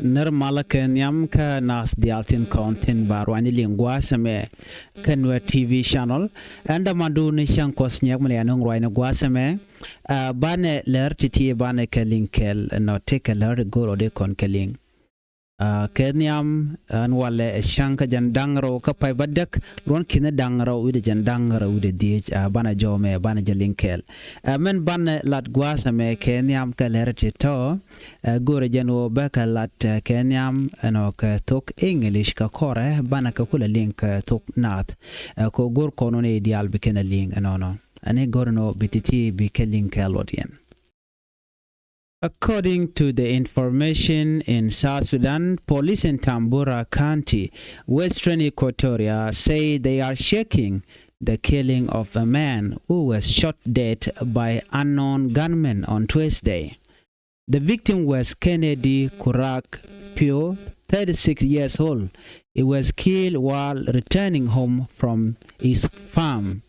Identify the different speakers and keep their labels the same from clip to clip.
Speaker 1: ner malaken yam ka nas dialtin content barwani lingua seme ka Nuer TV channel anda mandu ni shankos nyak mle anong roina gwaseme bane ler titi bane ka linkel no take a ler go de kon keling kenyam an wale shanka jandangro ka pay badak ron kina dangro wide jandangro wide dich bana jome bana jalinkel men ban lat gwasame kenyam ka ler tito gore jano baka lat kenyam no ka tok english ka kore bana ka kula link Thok Naath ko gor kono ne dial bikena link no ane gorno bititi bikeling kelodien. According to the information in South Sudan, police in Tambura County, Western Equatoria, say they are shaking the killing of a man who was shot dead by unknown gunmen on Tuesday. The victim was Kennedy Kurak Pio, 36 years old. He was killed while returning home from his farm.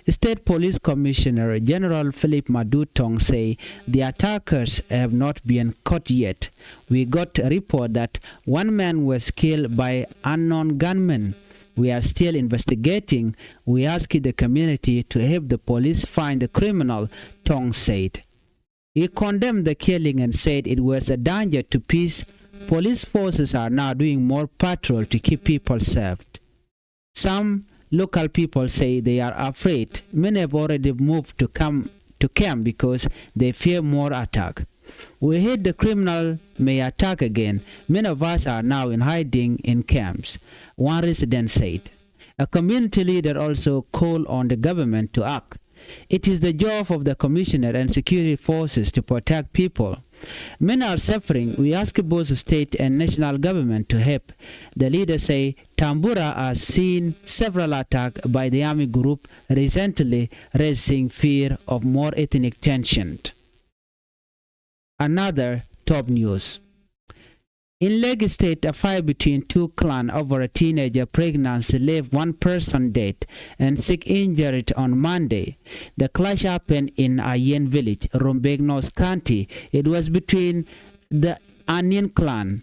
Speaker 1: State Police Commissioner General Philip Madutong say the attackers have not been caught yet. We got a report that one man was killed by unknown gunmen. We are still investigating. We ask the community to help the police find the criminal, Tong said. He condemned the killing and said it was a danger to peace. Police forces are now doing more patrol to keep people safe. Some local people say they are afraid. Many have already moved to camp because they fear more attack. We hate the criminal may attack again. Many of us are now in hiding in camps, one resident said. A community leader also called on the government to act. It is the job of the commissioner and security forces to protect people. Many are suffering. We ask both state and national government to help. The leaders say Tambura has seen several attacks by the army group recently, raising fear of more ethnic tension. Another top news. In Lagos State, a fight between two clans over a teenager pregnancy left one person dead and 6 injured on Monday. The clash happened in Ayen village, Rumbek County. It was between the Onion clan,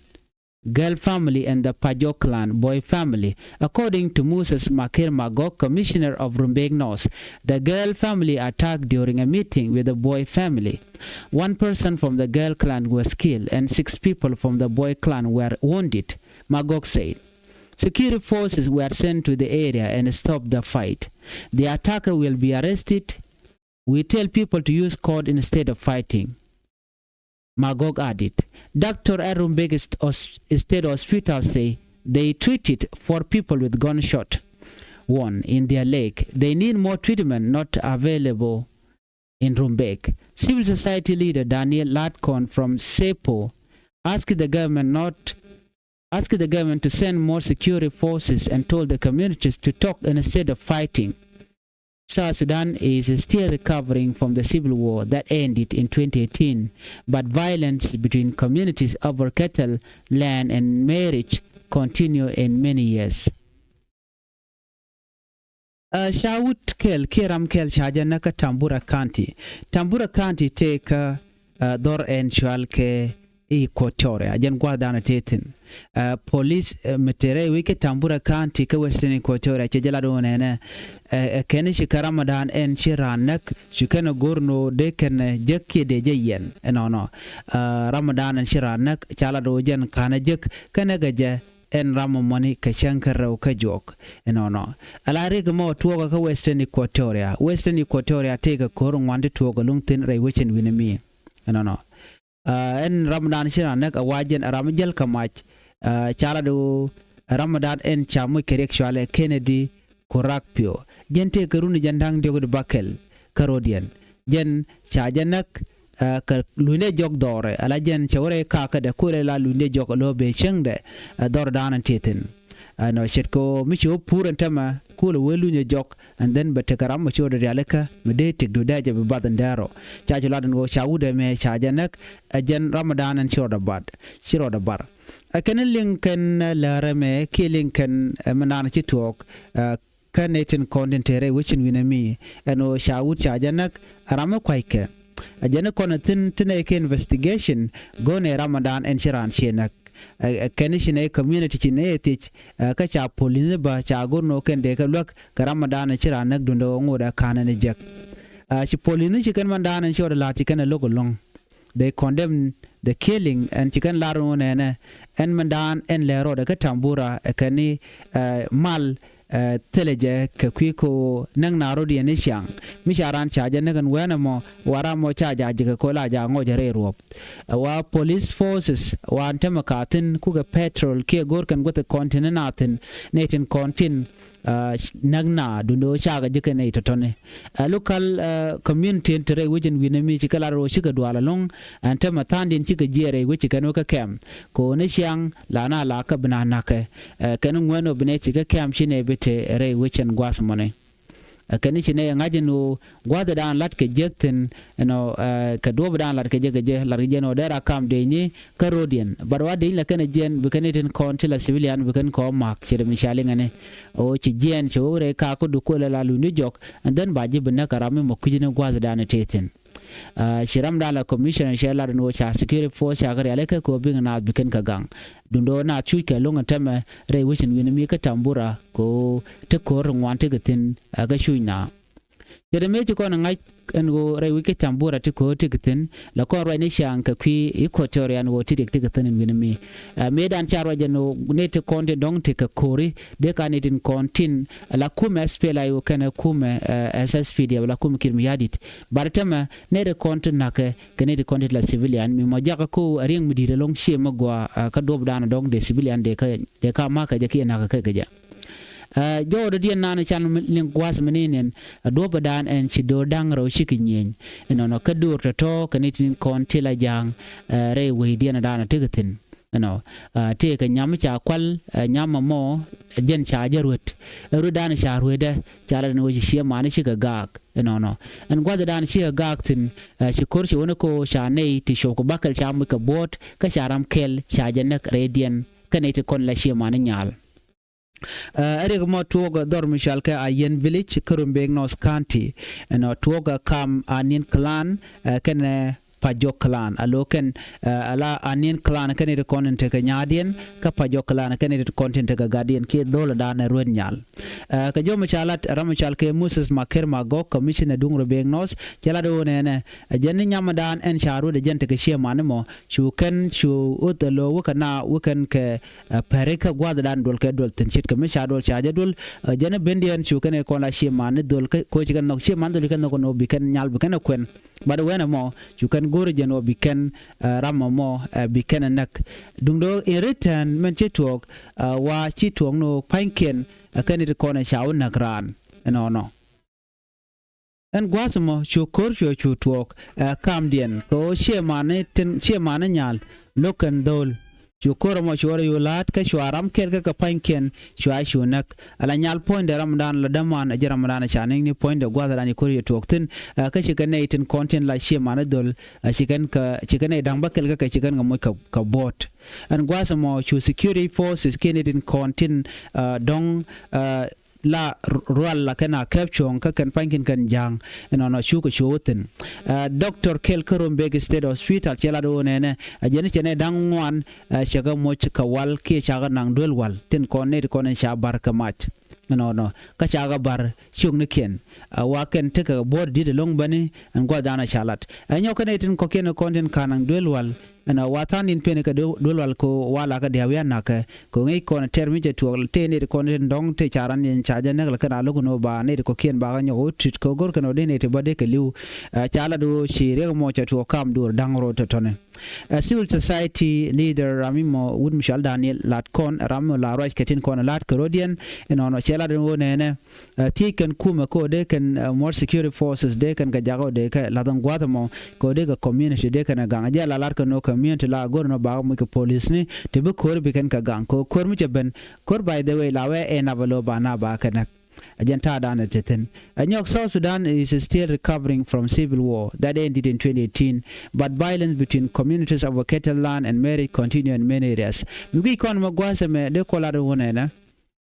Speaker 1: girl family, and the Pajo clan, boy family. According to Moses Makir Magok, commissioner of Rumbek North, the girl family attacked during a meeting with the boy family. One person from the girl clan was killed and 6 people from the boy clan were wounded, Magok said. Security forces were sent to the area and stopped the fight. The attacker will be arrested. We tell people to use code instead of fighting, Magog added. Doctor at Rumbek State Hospital say they treated 4 people with gunshot wound in their leg. They need more treatment not available in Rumbek. Civil society leader Daniel Latkon from SEPO asked the government to send more security forces and told the communities to talk instead of fighting. South Sudan is still recovering from the civil war that ended in 2018, but violence between communities over cattle, land, and marriage continue in many years. Shawut kel kiram kel chaja naka Tambura County. Tambura County take dor en chualke Equatoria. Jan guardana tetin. Police metere wike Tambura County ka Western Equatoria chejala do nene kene shikaramadan en chiranak shukana gorno deken jekki de jeyen no Ramadan en chiranak chala do jan kana jek kana gaje en ramomoni ka shankara ka jok no alare gamo tuoga ka Western Equatoria take korong wande tuoga lungtin ray wechen winemi no en Ramadan chiranak awajen aramjel kamach chala do Ramadan en chamu kerekshwale Kennedy Kurakpio gente karuni jandang diogo bakel karodian jen chajanak ka lune jog dore ala jen chawre ka de kure la lune jog lobe chengde dor danan tetin no shetko micho puran tama kula welunye jog and then betekaram macho de aleka mede tik do daje be badan daro chajo ladan go chawude me chajanak jen Ramadan en shiroda bar akene linken larame kilinken manana chitok kanetin kondentere wichin winami eno shawut chajanak arama kwaike ajana konatin tineke investigation gone Ramadan en shiran shenak kenishine community chine tich ka cha police ba cha gurno ken de ka lok karamadana chira nak dundo ngoda kanane jek chi police chicken mandana shoda la chicken logo long. They condemn the killing and chicken laro and mandan and lero de katambura kani mal teleje kwiko nang narodi anishang misharan chaja nagan wenamo waramo chaja jiga kola ja ngojere rop wa police forces wa antamakatin kuga petrol ke gorkan gote kontinentatin netin kontin nagna dundo chaga jikene totone local community tere wujin winami chikala ro chika dwala long antama tandin chika jere wuchi kanu ka kem ko ne chiang lana la ka bna nake kanu ngweno bne chika kem chine bete re wuchen gwasmone kani chine ngajinu gwada dan lat ke jekten no ka do dan lat ke je lar jeno dera kam de ni karodian barwa de la kana jen bukanitin kontila civilian bukan ko mak chire mishaling ane o chi jen chore ka ko du ko la lu ni jok and then baji bna karame mo kujine gwada dan teten shiram dala commissioner shelar no cha security force agar aleka ko binga na biken kagang dundo na chuike longa teme re wishin winami ka tambura ko te kor ngwante gatin aga shuina jere meji ko na ngai ngo re wike tambura te ko tikitin la ko ro ni shanka kwi equatorian wo tidik tikitin winami medan charwa jeno ne te konte dong te ka kori de kanitin kontin la kuumɛ spela yo kana kuumɛ SSPD la kuumɛ kirmiyadit bartama ne de kontin nake kene de kontin la civilian mi mo jaka ko ring mi dire long shema gwa ka dob dana dong de civilian de ka maka jaki na ka ja jodo dien nana chan lingwas meninen do badan en chido dang ro shikinyen no ka dur to kanitin kontila jang re we dien dana tigatin no te ka nyam cha kwal nyam mo jen cha ruet ru dana cha rueda cha no shi ma ni shiga gak no en gwada dana shi gak tin shi korshi wono ko sha nei ti shoko bakal cha mu ka bot ka sharam kel cha janak redien kanete kon la shi ma ni nyal Eric mo tuoga dor mishalke a yen village Kurumbeg North County and tuoga kam anin clan kene Pajok clan aloken ala anin clan kene de konten te nyadien ka Pajok clan kene de konten te gadien ke dola dana ruenyal ka jo mishalat ramishal ke Moses Maker Magok commissioner dungro Beg North jala do ne jenni nyamadan en charu de jente ke shemane mo chuken chu utelo wakana wuken ke pereka gwada dan dol ke dol tin chit ke mishadol chaje dol jene bendian chuken ko la shemane dol ko chigan no shemane dol kan no biken nyal biken kwen bada wena mo chuken gore jeno biken ramo mo biken nak dungdo in return men chitok wa chitong no panken kanit ko na shaun nagran no en gwasmo chukor chutok kamdien ko shemane nyal lokan dol chukor mo chore yulat ka shwaram kel ka panken shwa shunak ala nyal point de ramadan la daman ajra ramadan chaning ni point de gwadara ni koriyo toktin ka chikane itin content la shemane dol chikan ka chikane dang bakel ka chikan ngamo ka bot en gwasmo chu security forces kenedin content dong la rual la kana capture ka kan pankin kan jang no shuko shoten Dr. Kel Kurumbeg State Hospital chela do ne ajene chene dangwan shaga moch kawal ke chaga nang dol wal tin konne konen sha bar kamat no ka chaga bar chung ne ken wa ken te ka board di long bani an gwadana shalat anyo kane tin ko ken konten kanang dol wal ana watan in pene ka dolwal ko wala ka diawian naka ko ngai ko na termi je to te ne ko ne dong te charan yen chaja ne ka na lugo no ba ne ko kien ba ga nyo tit ko gor ka no de ne te bade ka liu chala do shire mo cha to kam dur dangro to tone civil society leader ramimo wud michal daniel latkon ramo la right ketin kon lat karodian no chala do ne ti kan kuma ko de kan more security forces de kan ga jago de ka la dong gwatamo ko de ga community de kan ga ja la lar ka no community la gorno ba mu ko police ni te be kor bi kan ka gang ko kor mu ben kor by the way lawe e na balo ba na ba kana agenta dana teten anyok South Sudan is still recovering from civil war that ended in 2018 but violence between communities over cattle land and marriage continue in many areas mi kon mo gwase me de kola do wona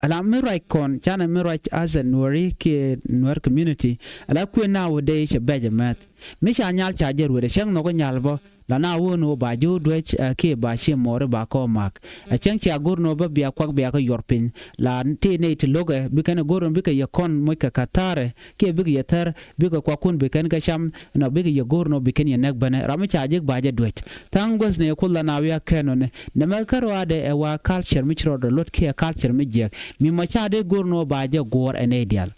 Speaker 1: ala mi right kon chana mi right as a Nuer ke Nuer community ala ku na wo de che beje mat mi cha nyal cha jeru de shang no ko nyal bo la na wono ba jo dwech ke ba che more ba ko mak a chang cha gorno ba bia kwak bia ko yorpin la te ne te loge bi kan goron bi ka yakon mo ka katare ke bi ka yatar bi ka kwakun bi kan ka sham no bi ka gorno bi kan yanak bane ram cha je ba je dwech tangos ne kulla na wi akeno ne ma karo ade e wa culture mi chro do lot ke culture mi je mi ma cha de gorno ba je gor ene dial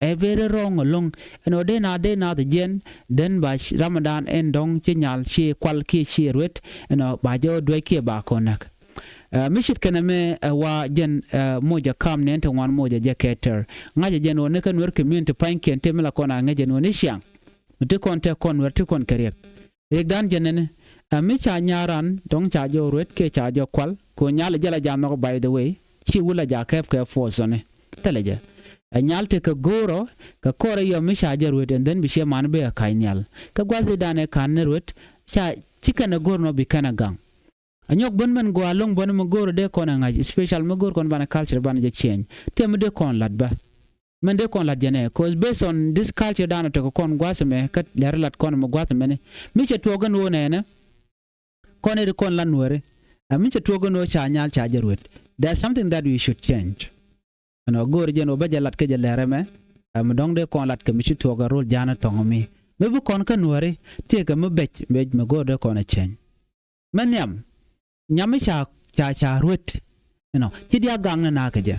Speaker 1: a very wrong along and odena the jen then by Ramadan and dong chinyal she kwal ki she ruet and ba jo dwe ki ba konak mishit kaname wa jen moja kam ne ente wan moja jaketer ngaje jen won kan wer community panken temela kona ngaje no ne siang mte konte kon wer te kon kare rek dan jenene mi cha nyaran dong cha jo ruet ke cha jo kwal ko nyala jala jamno by the way chi wula ja kef ke fosone teleje anyal te ka goro ka kore yo misha jarwet and then bishe man be kainyal ka gwaze dane kan nerwet cha chikana gorno bikana gang anyok bon men go along bon mo goro de kona ngai special mo gor kon bana culture bana je change tem de kon ladba men de kon ladjene cause based on this culture dana to kon gwase me kat ler lat kon mo gwase me mi che togan wona ne kon de kon lan wore mi che togan no cha nyal cha jarwet there's something that we should change no gor jeno ba jalat ke jalere me am dong de kon lat ke mi to ga rol jana tongomi me bu kon ka nuore te ka me bech me gor de kon a chen men nyam cha ruet no ti dia gang na ka je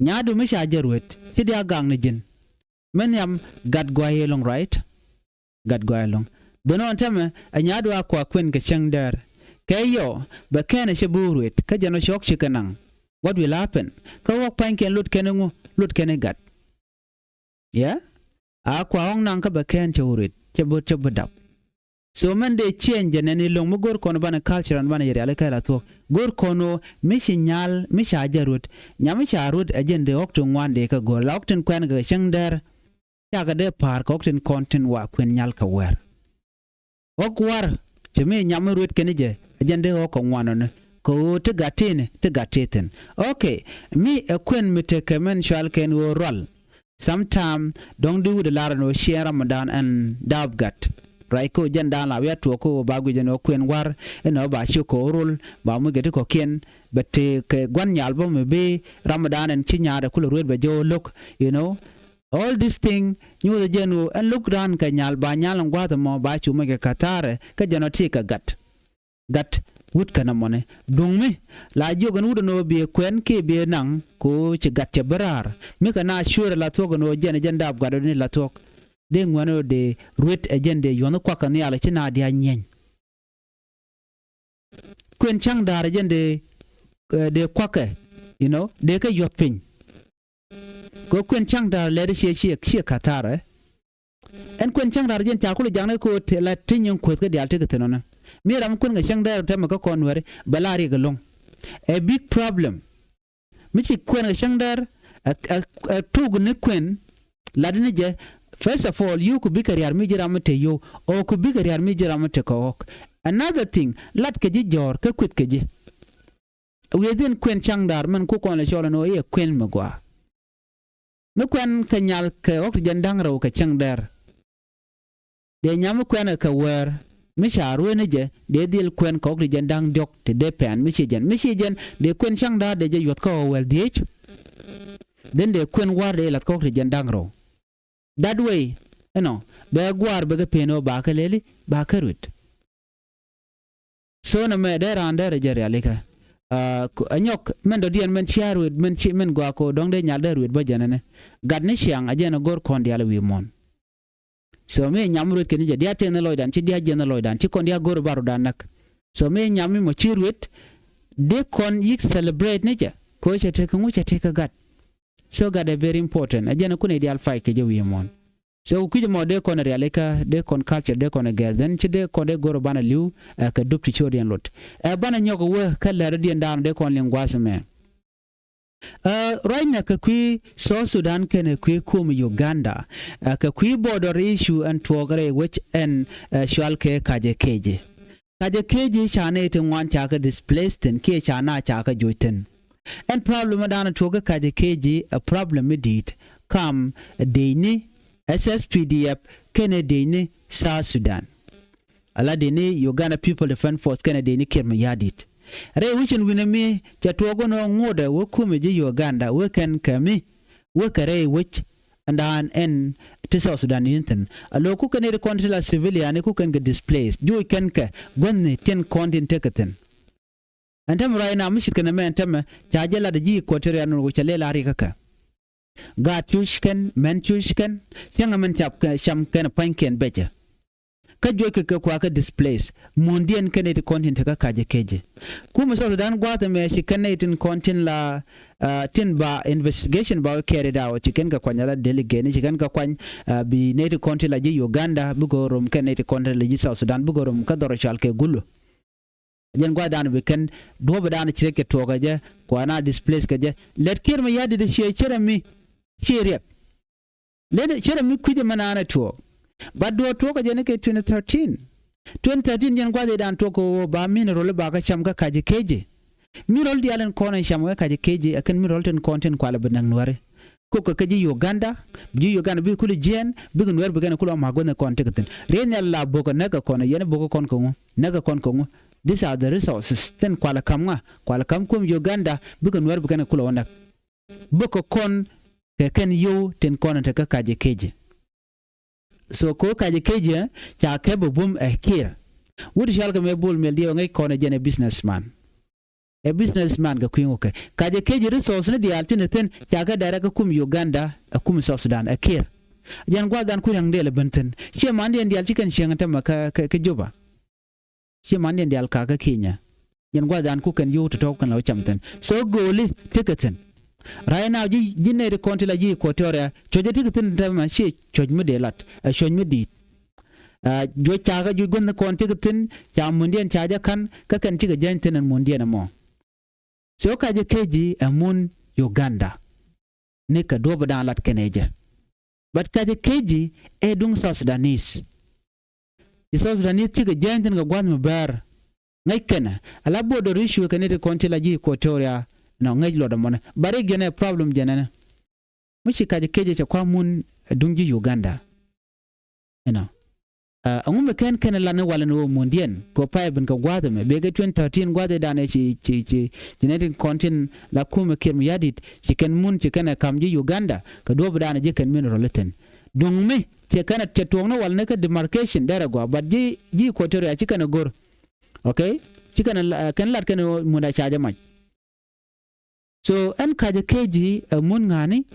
Speaker 1: nyaadu mi sha jarwet ti dia gang ne jin men gad gwaye long right gad gwaye long dono teme a nyaadu akwa kwen ke cheng der kayo ba kene she buruet ka jano shok chikanang. What will happen? Ka wok panken lut kenengu lut kenegat. Yeah? Akwa ong nang ka baken chawrit chabudap. So man de change and any long mugor kono bana culture and bana yeri aleka la to. Gor kono mishinyal misha jarut nyamisha rut agende okto ngwande ka go lokten kwen ga shengder yaga de park okten content wa kwen nyal ka wer. Okwar cheme nyamrut kenije agende okko ngwano ko te gatin okay me a queen me take men shall can wo roll sometime don't do the lar no share Ramadan and dab gat right ko janda la we to ko ba gu jeno queen war eno ba shiko roll ba mu get ko ken but ke gwan nyal bo me be Ramadan and chinyare ko ruet ba jo look you know all this thing you the jeno and look ran ka nyal ba nyal ngwa to mo ba chu me ke katare ka jeno ti ka gat wut kana mone dungme la jogan wudo no be kwen ke be nang ko ci gatte barar me kana sure la to no jenda ab gado ni la tok de ngwano de ruet agende yono kwa kan yala ci na dia nyen kwen chang dar agende de kwake you know de ka yopin ko kwen chang dar le de she katare en kwen chang dar jen ta ko jangne ko te la tinyin ko ka dia te tenona miram kun ga shang dar tema ka konwere balari ga long a big problem michi kwen ga shang dar a tug ne kwen ladine je first of all you could be career mi jira mate yo o could be career mi jira mate ko another thing lat ke ji jor ka kwit ke ji within kwen shang dar man ku kon le shola no ye kwen magwa me kwen kanyal ke ok jandang raw ka shang dar de nyam kwen ka wer misha ruene je de dil kwen ko de jandang jok te de pen michigen de kwen chang da de je yot ko wel diech den de kwen war de lat ko de jandang ro that way you know be gwar be peno ba ka leli ba ka rut so na me de ran de je realika anyok men do dien men chiarud men chi men gwa ko dong de nyal de rut ba janane gad ni chiang ajena gor kon dial wi mon so me nyamrut ke nije dia tena loidan ci dia jena loidan ci kon dia gor baru danak so me nyami mo ci ruet de kon yik celebrate nije ko ce te ko ce te ka gat so gad very important ajena kune dia alfa ke je wi mon so ku je mo de kon realika de kon culture de kon garden ci de kon de gor bana liu ka dupti chodian lot bana nyoko we kala radien dan de kon lingwas me right now kakwi South Sudan kene kwi kum Uganda kakwi border issue and tuogare which en shualke kaje keje chane te ngwan chaka displaced and ke chana chaka joiten and problem dana tuoga kaje keje a problem medit kam deini SSPDF kene deini South Sudan ala deni Uganda People Defense Force kana deni kirma yadit re wichin winami chatuogo no ngode wo kume ji Uganda we kan kami we kare wich andan en to South Sudan yinten alo ku kan kontila civilian ku kan get displaced ju kan ka gonni ten kontin teketen antam raina mishit kana men tam jajala da ji kotere anu ko chalela ri kaka ga tushken men tushken singa men chap sham kan panken beja ka joke ka kwa ka displace mundian kan de kontin ka kaje keje kuma South Sudan gwata me shi kan itin kontin la tin ba investigation ba carried out chicken ka kwanyala delegate ni chicken ka kwany bi native country la ji Uganda bugo rom kan native country la ji South Sudan bugo rom ka doro chal ke gulu jen gwa dan be kan do ba dan chireke to ga je ko na displace ka je let kirma yadi de she cherami chire le cherami kuje manana to but do to ka je ne ke 2013 jen gwa dan to ko ba min role ba ka cham ka kaje keje mirol di alen kono shamwe kaje keje akan mirol ten content kwala benang nuare ko ko kaji Uganda bi kuli jen bi nuare bi gana kula magone content ten renel la boko naga kono yene boko kon ko naga kon ko these are the resources ten kwala kam kum Uganda bi nuare bi gana kula wanda boko kon ke ken yo ten kono te ka kaje keje so ko kaje keje cha ke bum kira wudi shalga me bol mel dio ngai kono jene businessman a businessman ga kwingo ke kaje keje resource ne di altine ten chaga dara ka kum Uganda kum South Sudan akir jan gwa dan ku yang dele benten che mande ndi alti kan shengata maka ka joba che mande ndi alka ka Kenya jan gwa dan ku kan yo to kan law chamten so goli tiketen right now ji jinne de kontila ji kotoria choje tiketen dama che chojme de lat a chojme di jo chaga ju gon kon tiketen cha mundian chaja kan ka kan tiga janten mundian mo so kaje keji amun Uganda nika doba dan lat keneja but kaje keji edung South Sudanese the South Sudanese tiga janten ga gwan bar ngai kana ala bodo rishu kanete kontila ji kotoria no ngai lo da mona bare gene problem janana mushi kaje keje cha kwa mun dungji Uganda you know angume ken la ne wala no mondien ko pay ben ko gwade me be 2013 gwade dane ci genetic content la kume kirm yadit ci ken mun ci ken kamji Uganda ka do dane je ken min roleten donc me ci ken te tongno wala ne ka demarcation dara go but ji ko tere ci ken gor okay ci ken lat ken muna chaja maj so en kaje keji mun ngani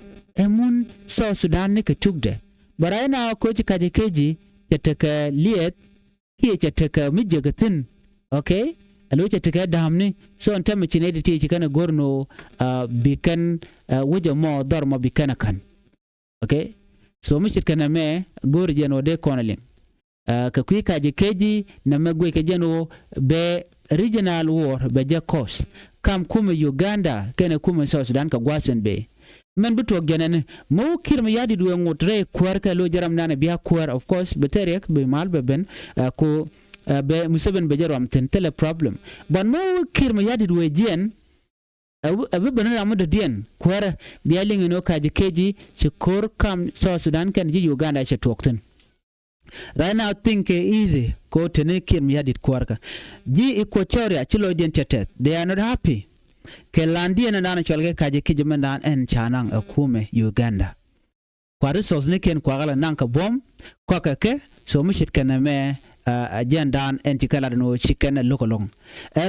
Speaker 1: mun South Sudan ne ka tugde barayna ko ci kaje keji chataka liet ki chataka mijagatin okay alo chataka damni so anta machine de ti kana gorno bikan wuja mo darma bikana kan okay so michit kana me gor jeno de konalin ka kuy kaje keji na magwe ke jeno be regional war be jakos kam kuma Uganda kana kuma South Sudan ka gwasen be men buto genene mo kirma yadi duwe ngotre kwarka lo jaram nana biya kwar of course beterek be mal be ben ko be museben be jaram ten tele problem ban mo kirma yadi duwe jien abe benana amado dien kwara biya lingi no kaji keji ci kor kam South Sudan kan ji Uganda ci tokten right now think easy ko tene kirma yadi kwarka ji Equatoria ci lo jien tetet they are not happy ke landi na nana cholge kaje kijime nan en chanang akume Uganda kwa resource ne ken kwa gala nanka bom kwa ke so mishit kana me agendan entikala no chicken lokolong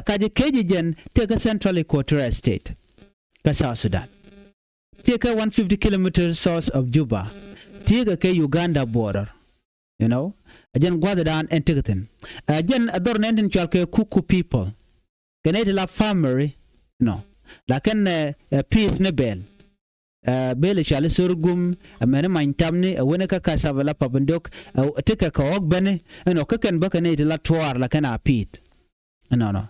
Speaker 1: kaje keji jen take Central Equatorial State ka South Sudan take 150 kilometers south of Juba take ke Uganda border you know agen gwada dan entiketen agen ador nenden cholke kuku people kenete la family no lakin peace ne bel bel shale sorgum amene maintamni wona ka kasabala pabndok tika ka ogbane no ka ken baka ne la toar la kana pit no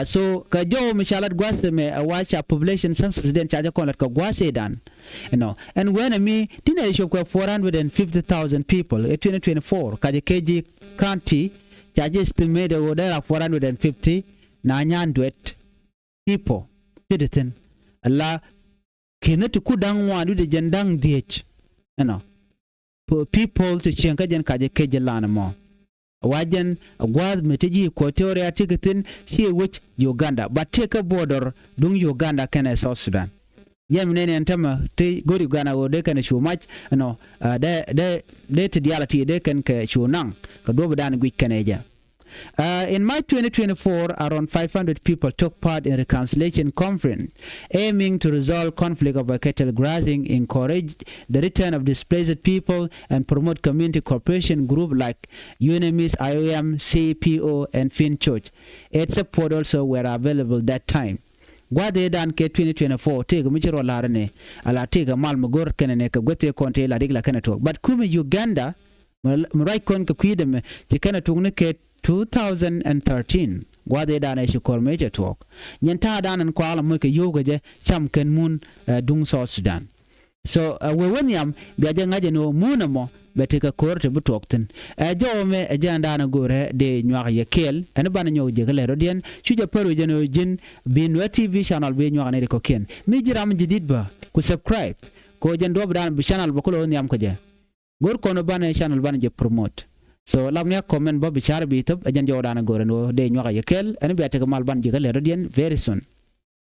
Speaker 1: so ka jo mishalat gwase me wacha population census den chaja kon ka gwase dan no and when me dina show ko 450,000 people in 2024 kaje keji county chaje estimate order 450 na nyanduet people didn't Allah kenatu kudang wadu de jandang diech you know people to chenka jen kaje keje lana mo wajen gwad metiji Equatoria tikitin she which Uganda but take a border dung Uganda kɛnɛ South Sudan yemnene antama te go Uganda go de kan show match no de te dialati de kan ke shunang ka do badan gwi kɛnɛ in March 2024, around 500 people took part in a reconciliation conference aiming to resolve conflict over cattle grazing, encourage the return of displaced people, and promote community cooperation groups like UNMIS, IOM, CPO, and Fin Church. Its support also were available that time. Gwade dan ke 2024 tega michiro larane ala tega mal magor kenene ka gote konte la digla kana to but kuumɛ Uganda mrai kon ka kwideme tikana tungne ke 2013 gwade dana shi kormeje talk nyanta danan ko ala muke yogaje cham ken mun dung South Sudan so we wonyam biaje ngaje no munamo betika korte butokten jome jandana gore de nywa ye kɛɛl en ban nyo je gele rodien chuja paru jeno jin bi Nuer TV channel be nywa ne ko ken mi jiram jidid ba ku subscribe ko jendo dan bi channel bakulo nyam ko je gor kono ban channel ban je promote so lamnya comment bo bichar bi tab ajan jodana gore no de nywa ye kɛɛl en biate ko mal ban je gele rodien very soon